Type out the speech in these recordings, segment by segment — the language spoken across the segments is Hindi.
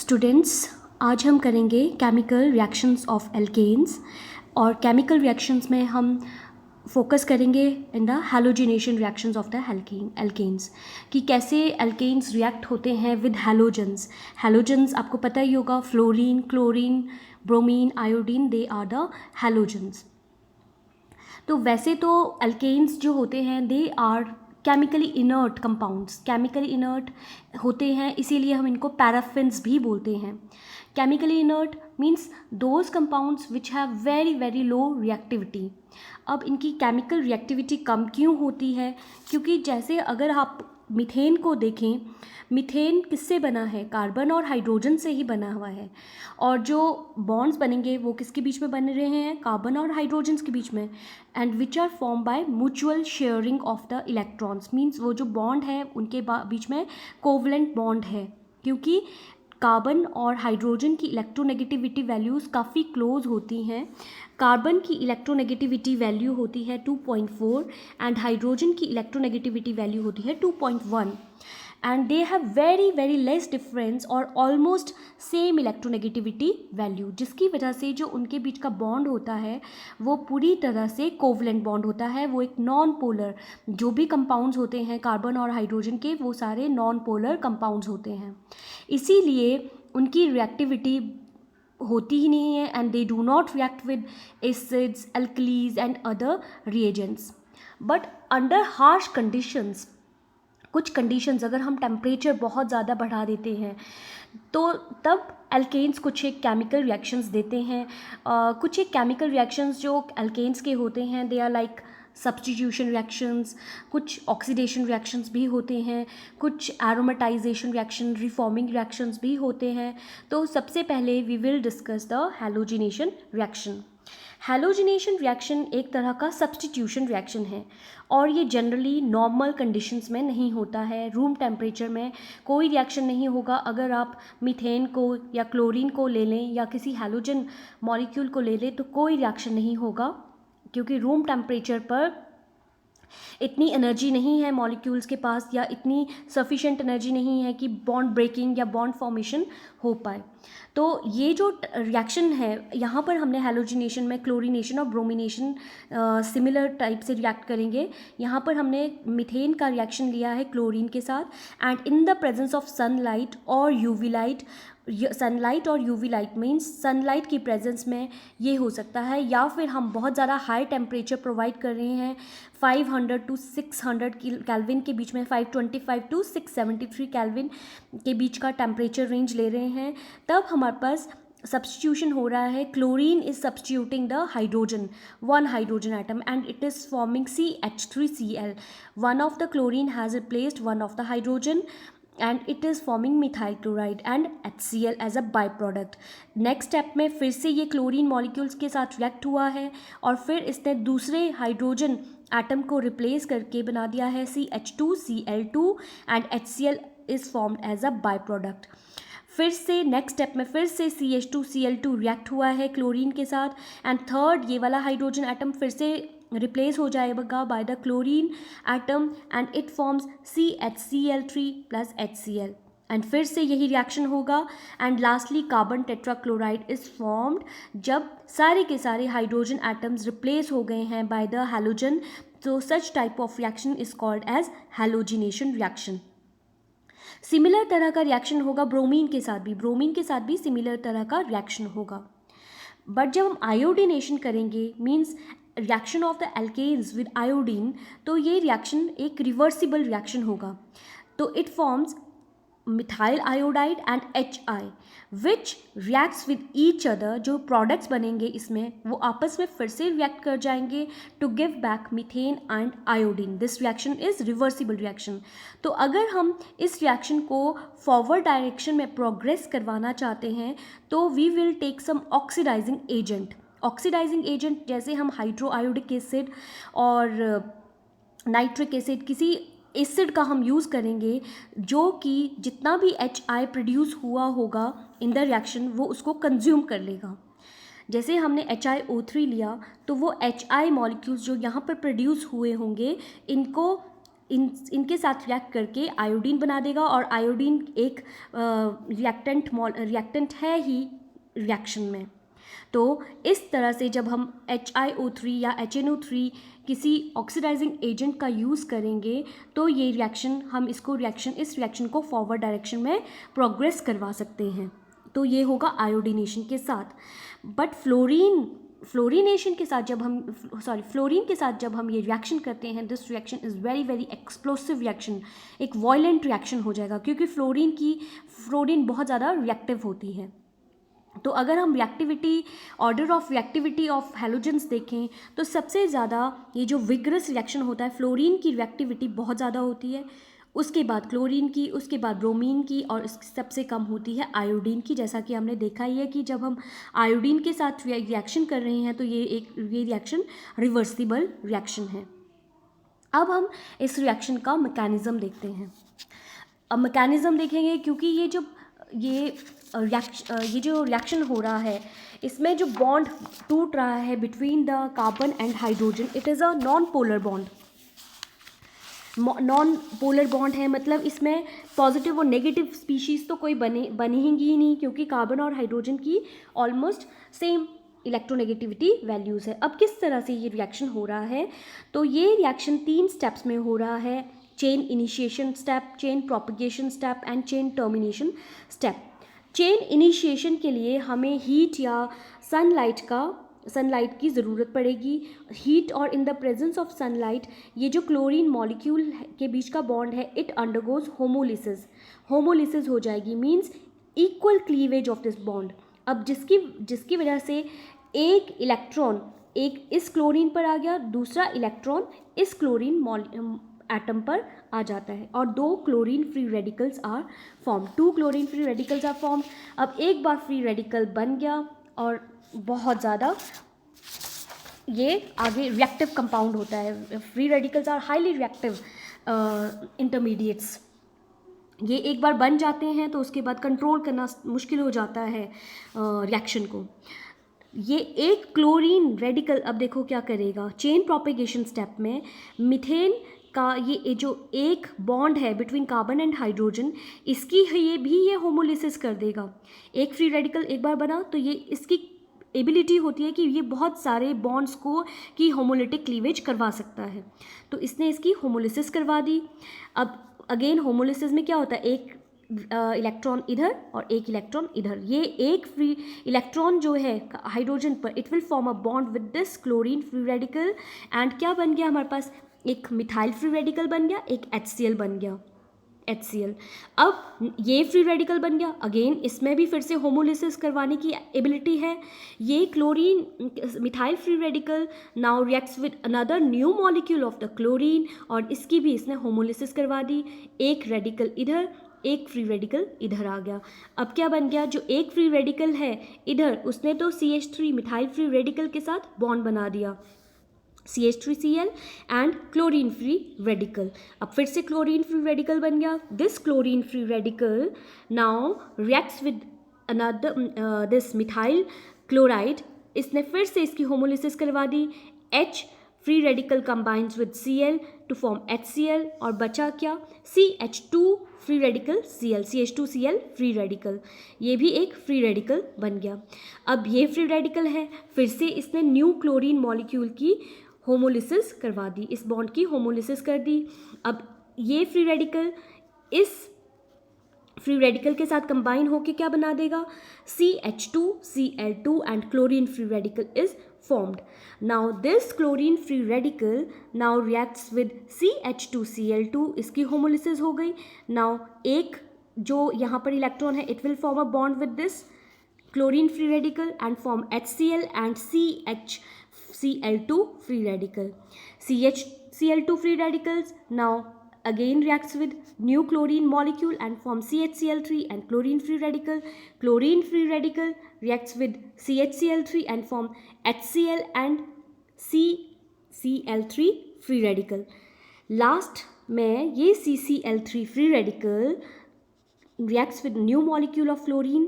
स्टूडेंट्स, आज हम करेंगे केमिकल रिएक्शंस ऑफ एल्केन्स। और केमिकल रिएक्शंस में हम फोकस करेंगे in the halogenation reactions of the alkanes कि कैसे एल्केन्स रिएक्ट होते हैं विद हैलोजन्स। हैलोजन्स आपको पता ही होगा, fluorine, chlorine, bromine, iodine, they are the halogens. तो वैसे तो एल्केन्स जो होते हैं they are chemically inert compounds, chemically inert होते हैं, इसीलिए हम इनको पैराफिन्स भी बोलते हैं। Chemically inert means those compounds which have very very low reactivity. अब इनकी केमिकल रिएक्टिविटी कम क्यों होती है? क्योंकि जैसे अगर आप मीथेन को देखें, मीथेन किससे बना है? कार्बन और हाइड्रोजन से ही बना हुआ है। और जो बॉन्ड्स बनेंगे वो किसके बीच में बन रहे हैं? कार्बन और हाइड्रोजन के बीच में। And which are form by mutual sharing of the electrons, means वो जो बॉन्ड है उनके बीच में कोवलेंट बॉन्ड है, क्योंकि कार्बन और हाइड्रोजन की इलेक्ट्रोनेगेटिविटी वैल्यूज़ काफ़ी क्लोज होती हैं। कार्बन की इलेक्ट्रोनेगेटिविटी वैल्यू होती है 2.4 एंड हाइड्रोजन की इलेक्ट्रोनेगेटिविटी वैल्यू होती है 2.1 and they have very very less difference और ऑलमोस्ट सेम इलेक्ट्रोनेगेटिविटी वैल्यू, जिसकी वजह से जो उनके बीच का बॉन्ड होता है वो पूरी तरह से कोवलेंट बॉन्ड होता है। वो एक नॉन पोलर, जो भी कंपाउंड्स होते हैं कार्बन और हाइड्रोजन के, वो सारे नॉन पोलर कंपाउंड्स होते हैं, इसीलिए उनकी रिएक्टिविटी होती ही नहीं है and they do not react with acids, alkalis and other reagents. But under harsh conditions, कुछ कंडीशंस, अगर हम टेम्परेचर बहुत ज़्यादा बढ़ा देते हैं तो तब एल्केन्स कुछ एक केमिकल रिएक्शंस देते हैं। कुछ एक केमिकल रिएक्शंस जो एल्केन्स के होते हैं they are like substitution reactions, कुछ ऑक्सीडेशन रिएक्शंस भी होते हैं, कुछ एरोमेटाइजेशन रिएक्शन, रिफॉर्मिंग रिएक्शंस भी होते हैं। तो सबसे पहले we will discuss the halogenation reaction. Halogenation reaction एक तरह का सब्स्टिट्यूशन रिएक्शन है और ये जनरली नॉर्मल कंडीशंस में नहीं होता है। रूम टेम्परेचर में कोई रिएक्शन नहीं होगा। अगर आप मीथेन को या क्लोरीन को ले लें या किसी हैलोजन मॉलिक्यूल को ले लें तो कोई रिएक्शन नहीं होगा, क्योंकि रूम टेम्परेचर पर इतनी एनर्जी नहीं है मॉलिक्यूल्स के पास, या इतनी सफिशेंट एनर्जी नहीं है कि बॉन्ड ब्रेकिंग या बॉन्ड फॉर्मेशन हो पाए। तो ये जो रिएक्शन है, यहाँ पर हमने हैलोजिनेशन में क्लोरीनेशन और ब्रोमिनेशन सिमिलर टाइप से रिएक्ट करेंगे। यहाँ पर हमने मीथेन का रिएक्शन लिया है क्लोरीन के साथ and in the presence of sunlight और यूवी लाइट। सनलाइट और यूवी लाइट मीन्स सनलाइट की प्रेजेंस में ये हो सकता है, या फिर हम बहुत ज़्यादा हाई टेम्परेचर प्रोवाइड कर रहे हैं 500 to 600 केल्विन के बीच में, 525 to 673 केल्विन के बीच का टेम्परेचर रेंज ले रहे हैं, तब हमारे पास सब्स्टिट्यूशन हो रहा है। Chlorine is substituting the hydrogen, one hydrogen atom and it is forming CH3Cl. One of the chlorine has replaced one of the hydrogen and it is forming methyl chloride and HCl as a byproduct. Next step में फिर से ये क्लोरीन मॉलिक्यूल्स के साथ रिएक्ट हुआ है और फिर इसने दूसरे हाइड्रोजन एटम को रिप्लेस करके बना दिया है CH2Cl2 and HCl is formed as a byproduct. फिर से नेक्स्ट स्टेप में फिर से CH2Cl2 रिएक्ट हुआ है क्लोरीन के साथ एंड थर्ड ये वाला हाइड्रोजन एटम फिर से रिप्लेस हो जाएगा by the chlorine atom and it forms CHCl3 plus HCl and फिर से यही रिएक्शन होगा and lastly carbon tetrachloride is formed जब सारे के सारे हाइड्रोजन एटम्स रिप्लेस हो गए हैं बाय द हैलोजन। तो such type of reaction is called as halogenation reaction. Similar तरह का रिएक्शन होगा ब्रोमीन के साथ भी, ब्रोमीन के साथ भी सिमिलर तरह का रिएक्शन होगा। बट जब हम आयोडिनेशन करेंगे, means reaction of the alkanes with iodine, तो ये रिएक्शन एक रिवर्सिबल रिएक्शन होगा। तो it forms methyl iodide and HI which reacts with each other. जो प्रोडक्ट्स बनेंगे इसमें वो आपस में फिर से रिएक्ट कर जाएंगे to give back methane and iodine. This reaction is reversible reaction. तो अगर हम इस रिएक्शन को फॉरवर्ड डायरेक्शन में प्रोग्रेस करवाना चाहते हैं तो we will take some oxidising agent. Oxidising agent जैसे हम हाइड्रोआयोडिक एसिड और नाइट्रिक एसिड, किसी एसिड का हम यूज़ करेंगे जो कि जितना भी HI प्रोड्यूस हुआ होगा इन द रिएक्शन वो उसको कंज्यूम कर लेगा। जैसे हमने HiO3 लिया तो वो HI मॉलिक्यूल्स जो यहाँ पर प्रोड्यूस हुए होंगे इनको इनके साथ रिएक्ट करके आयोडीन बना देगा, और आयोडीन एक रिएक्टेंट है ही रिएक्शन में। तो इस तरह से जब हम HiO3 या HNO3 किसी ऑक्सीडाइजिंग एजेंट का यूज़ करेंगे तो ये रिएक्शन, हम इस रिएक्शन को फॉरवर्ड डायरेक्शन में प्रोग्रेस करवा सकते हैं। तो ये होगा आयोडीनेशन के साथ। बट फ्लोरीन के साथ जब हम ये रिएक्शन करते हैं, this reaction is very very explosive reaction, एक वायलेंट रिएक्शन हो जाएगा, क्योंकि फ्लोरीन बहुत ज़्यादा रिएक्टिव होती है। तो अगर हम order of reactivity of halogens देखें तो सबसे ज़्यादा ये जो विग्रस रिएक्शन होता है, फ्लोरीन की रिएक्टिविटी बहुत ज़्यादा होती है, उसके बाद क्लोरीन की, उसके बाद ब्रोमीन की, और सबसे कम होती है आयोडीन की। जैसा कि हमने देखा ही है कि जब हम आयोडीन के साथ रिएक्शन कर रहे हैं तो ये रिएक्शन रिवर्सिबल रिएक्शन है। अब हम इस रिएक्शन का मैकेनिज़्म देखते हैं। अब मैकेनिज़्म देखेंगे, क्योंकि ये जो रिएक्शन हो रहा है, इसमें जो बॉन्ड टूट रहा है between the carbon and hydrogen, it is a non polar bond है। मतलब इसमें पॉजिटिव और नेगेटिव स्पीशीज़ तो कोई बनेंगी ही नहीं, क्योंकि कार्बन और हाइड्रोजन की ऑलमोस्ट सेम इलेक्ट्रोनेगेटिविटी वैल्यूज़ है। अब किस तरह से ये रिएक्शन हो रहा है, तो ये रिएक्शन 3 स्टेप्स में हो रहा है: chain initiation step, chain propagation step and chain termination step. Chain initiation के लिए हमें हीट या सनलाइट की ज़रूरत पड़ेगी। हीट और in the presence of sunlight ये जो क्लोरीन मॉलिक्यूल के बीच का बॉन्ड है, इट अंडरगोज होमोलिसिस हो जाएगी, means equal cleavage of this bond. अब जिसकी वजह से एक इलेक्ट्रॉन इस क्लोरीन पर आ गया, दूसरा इलेक्ट्रॉन इस क्लोरीन एटम पर आ जाता है, और 2 chlorine free radicals are form. 2 chlorine free radicals are form. अब एक बार फ्री रेडिकल बन गया और बहुत ज़्यादा ये आगे रिएक्टिव कंपाउंड होता है। Free radicals are highly reactive intermediates. ये एक बार बन जाते हैं तो उसके बाद कंट्रोल करना मुश्किल हो जाता है रिएक्शन को। ये एक क्लोरीन रेडिकल अब देखो क्या करेगा, चेन प्रोपेगेशन स्टेप में मीथेन का ये जो एक बॉन्ड है बिटवीन कार्बन एंड हाइड्रोजन, ये होमोलिसिस कर देगा। एक फ्री रेडिकल एक बार बना तो ये इसकी एबिलिटी होती है कि ये बहुत सारे बॉन्ड्स की होमोलिटिक क्लीवेज करवा सकता है, तो इसने इसकी होमोलिसिस करवा दी। अब अगेन होमोलिसिस में क्या होता है, एक इलेक्ट्रॉन इधर और एक इलेक्ट्रॉन इधर। ये एक फ्री इलेक्ट्रॉन जो है हाइड्रोजन पर, it will form a bond with this chlorine free radical, and क्या बन गया हमारे पास, एक मिथाइल फ्री रेडिकल बन गया, एक HCl बन गया, HCl। अब ये फ्री रेडिकल बन गया, अगेन इसमें भी फिर से होमोलिसिस करवाने की एबिलिटी है। ये chlorine methyl free radical now reacts with another new molecule of the chlorine, और इसकी भी इसने होमोलिसिस करवा दी। एक रेडिकल इधर, एक फ्री रेडिकल इधर आ गया। अब क्या बन गया, जो एक फ्री रेडिकल है इधर, उसने तो CH3 मिथाइल फ्री रेडिकल के साथ बॉन्ड बना दिया, CH3Cl and chlorine free radical. अब फिर से क्लोरीन फ्री रेडिकल बन गया। This chlorine free radical now reacts with another this methyl chloride, इसने फिर से इसकी होमोलिसिस करवा दी। H free radical combines with Cl to form HCl, और बचा क्या, CH2 free radical Cl, CH2Cl free radical, ये भी एक फ्री रेडिकल बन गया। अब ये फ्री रेडिकल है, फिर से इसने न्यू क्लोरीन मॉलिक्यूल की होमोलिसिस करवा दी, इस बॉन्ड की होमोलिसिस कर दी। अब ये फ्री रेडिकल इस फ्री रेडिकल के साथ कंबाइन होकर क्या बना देगा, CH2Cl2 and chlorine free radical is formed. Now this chlorine free radical now reacts with CH2Cl2, इसकी होमोलिसिस हो गई। Now एक जो यहाँ पर इलेक्ट्रॉन है, it will form a bond with this chlorine free radical and form HCl and CH2Cl2 free radical. CH2Cl2 free radicals now again reacts with new chlorine molecule and form CHCl3 and chlorine free radical. Chlorine free radical reacts with CHCl3 and form HCl and CCl3 free radical. Last में ये CCl3 free radical reacts with new molecule of fluorine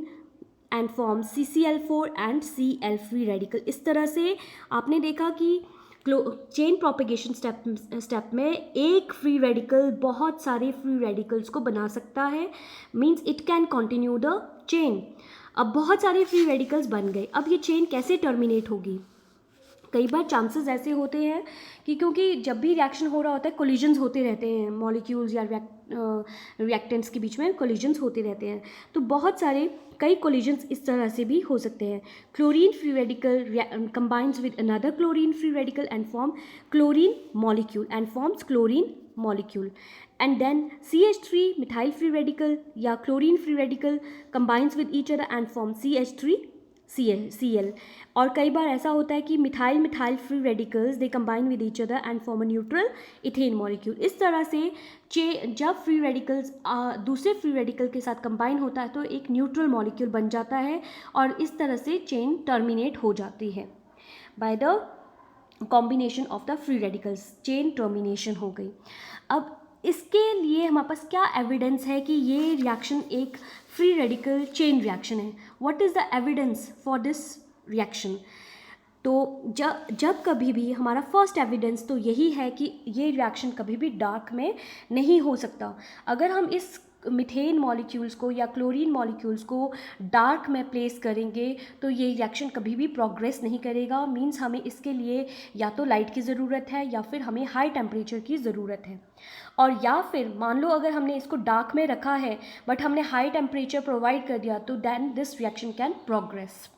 and form CCl4 and Cl free radical. इस तरह से आपने देखा कि चेन प्रोपेगेशन स्टेप में एक फ्री रेडिकल बहुत सारे फ्री रेडिकल्स को बना सकता है, means it can continue the chain. अब बहुत सारे फ्री रेडिकल्स बन गए, अब ये चेन कैसे टर्मिनेट होगी? कई बार चांसेस ऐसे होते हैं कि क्योंकि जब भी रिएक्शन हो रहा होता है कोलिजन्स होते रहते हैं, मॉलिक्यूल्स या रिएक्टेंट्स के बीच में कोलिजन्स होते रहते हैं, तो बहुत सारे कई कोलिजन्स इस तरह से भी हो सकते हैं। Chlorine free radical combines with another chlorine free radical and form chlorine molecule and forms chlorine molecule, and then CH3 methyl free radical या chlorine free radical combines with each other and form CH3 Cl। और कई बार ऐसा होता है कि methyl free radicals they combine with each other and form a neutral ethane molecule. इस तरह से जब फ्री रेडिकल्स दूसरे फ्री रेडिकल के साथ कंबाइन होता है तो एक न्यूट्रल मॉलिक्यूल बन जाता है और इस तरह से चेन टर्मिनेट हो जाती है by the combination of the free radicals, chain termination हो गई। अब इसके लिए हमारे पास क्या एविडेंस है कि ये रिएक्शन एक फ्री रेडिकल चेन रिएक्शन है? What is the evidence for this reaction? तो जब कभी भी हमारा फर्स्ट एविडेंस तो यही है कि ये रिएक्शन कभी भी डार्क में नहीं हो सकता। अगर हम इस मिथेन मॉलिक्यूल्स को या क्लोरीन मॉलिक्यूल्स को डार्क में प्लेस करेंगे तो ये रिएक्शन कभी भी प्रोग्रेस नहीं करेगा, मींस हमें इसके लिए या तो लाइट की ज़रूरत है या फिर हमें हाई टेम्परेचर की ज़रूरत है। और या फिर मान लो अगर हमने इसको डार्क में रखा है बट हमने हाई टेम्परेचर प्रोवाइड कर दिया तो then this reaction can progress.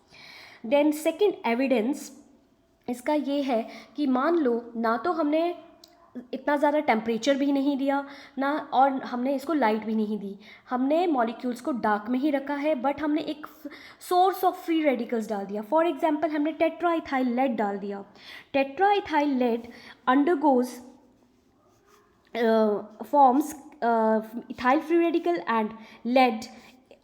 Then second evidence इसका ये है कि मान लो ना तो हमने इतना ज़्यादा टेम्परेचर भी नहीं दिया ना और हमने इसको लाइट भी नहीं दी, हमने मॉलिक्यूल्स को डार्क में ही रखा है बट हमने एक सोर्स ऑफ फ्री रेडिकल्स डाल दिया। फॉर एग्जांपल हमने टेट्राइथाइल लेड डाल दिया। Tetraethyl lead undergoes forms ethyl free radical and lead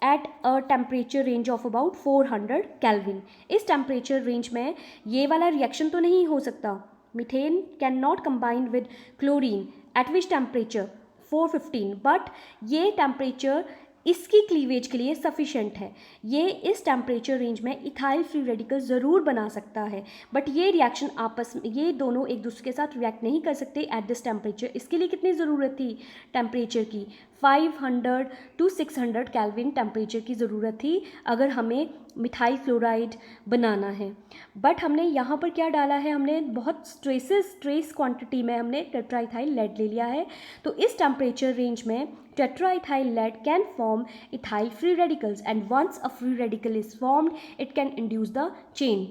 at a temperature range of about 400 kelvin. इस टेम्परेचर रेंज में ये वाला रिएक्शन तो नहीं हो सकता। Methane can not combine with chlorine at which temperature 415, but ये टेम्परेचर इसकी क्लीवेज के लिए सफिशेंट है। ये इस टेम्परेचर रेंज में इथाइल फ्री रेडिकल ज़रूर बना सकता है बट ये रिएक्शन आपस में ये दोनों एक दूसरे के साथ रिएक्ट नहीं कर सकते एट दिस टेम्परेचर। इसके लिए कितनी ज़रूरत थी टेम्परेचर की? 500 to 600 केल्विन टेम्परेचर की ज़रूरत थी अगर हमें मिथाइल क्लोराइड बनाना है। बट हमने यहाँ पर क्या डाला है, हमने बहुत ट्रेस क्वांटिटी में हमने टेट्राइथाइल लेड ले लिया है। तो इस टेम्परेचर रेंज में tetraethyl lead can form ethyl free radicals and once a free radical is formed it can induce the chain।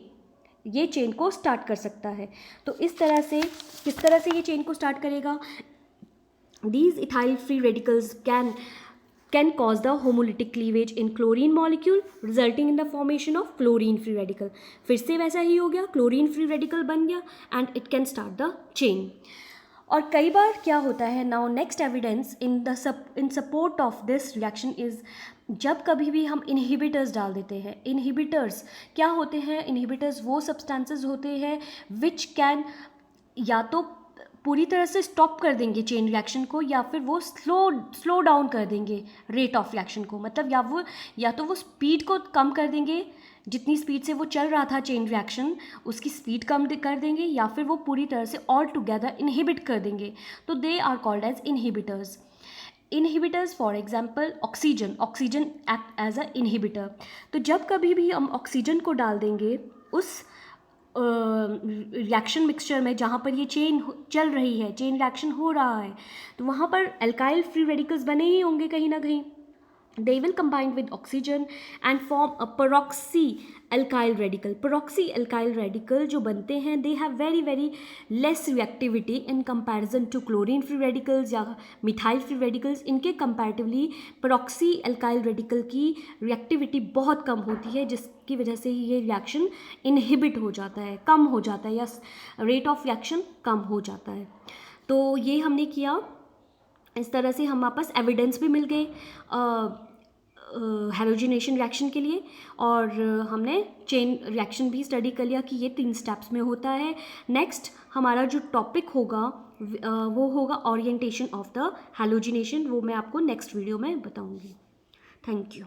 ये चेन को स्टार्ट कर सकता है। तो इस तरह से किस तरह से ये चेन को स्टार्ट करेगा? These ethyl free radicals can cause the homolytic cleavage in chlorine molecule resulting in the formation of chlorine free radical। फिर से वैसा ही हो गया, chlorine free radical बन गया and it can start the chain। और कई बार क्या होता है, now next evidence in support of this reaction is जब कभी भी हम इनहिबिटर्स डाल देते हैं। इनहिबिटर्स क्या होते हैं? इनहिबिटर्स वो सब्सटेंसेस होते हैं विच कैन या तो पूरी तरह से स्टॉप कर देंगे चेन रिएक्शन को या फिर वो स्लो डाउन कर देंगे रेट ऑफ रिएक्शन को, मतलब या तो वो स्पीड को कम कर देंगे, जितनी स्पीड से वो चल रहा था चेन रिएक्शन उसकी स्पीड कम कर देंगे या फिर वो पूरी तरह से ऑल टुगेदर इनहिबिट कर देंगे। तो they are called as inhibitors. Inhibitors for example oxygen act as a inhibitor. तो जब कभी भी हम ऑक्सीजन को डाल देंगे उस रिएक्शन मिक्सचर में जहाँ पर ये चेन चल रही है, चेन रिएक्शन हो रहा है, तो वहाँ पर एल्काइल फ्री रेडिकल्स बने ही होंगे कहीं ना कहीं। They will combine with oxygen and form a peroxy alkyl radical। peroxy alkyl radical जो बनते हैं they have very less reactivity in comparison to chlorine free radicals या methyl free radicals। इनके comparatively peroxy alkyl radical की reactivity बहुत कम होती है जिसकी वजह से ये रिएक्शन inhibit हो जाता है, कम हो जाता है या rate of reaction कम हो जाता है। तो ये हमने किया। इस तरह से हमारे पास एविडेंस भी मिल गए हैलोजिनेशन रिएक्शन के लिए और हमने चेन रिएक्शन भी स्टडी कर लिया कि ये 3 स्टेप्स में होता है। नेक्स्ट हमारा जो टॉपिक होगा वो होगा ओरिएंटेशन ऑफ द हैलोजिनेशन, वो मैं आपको नेक्स्ट वीडियो में बताऊंगी। Thank you.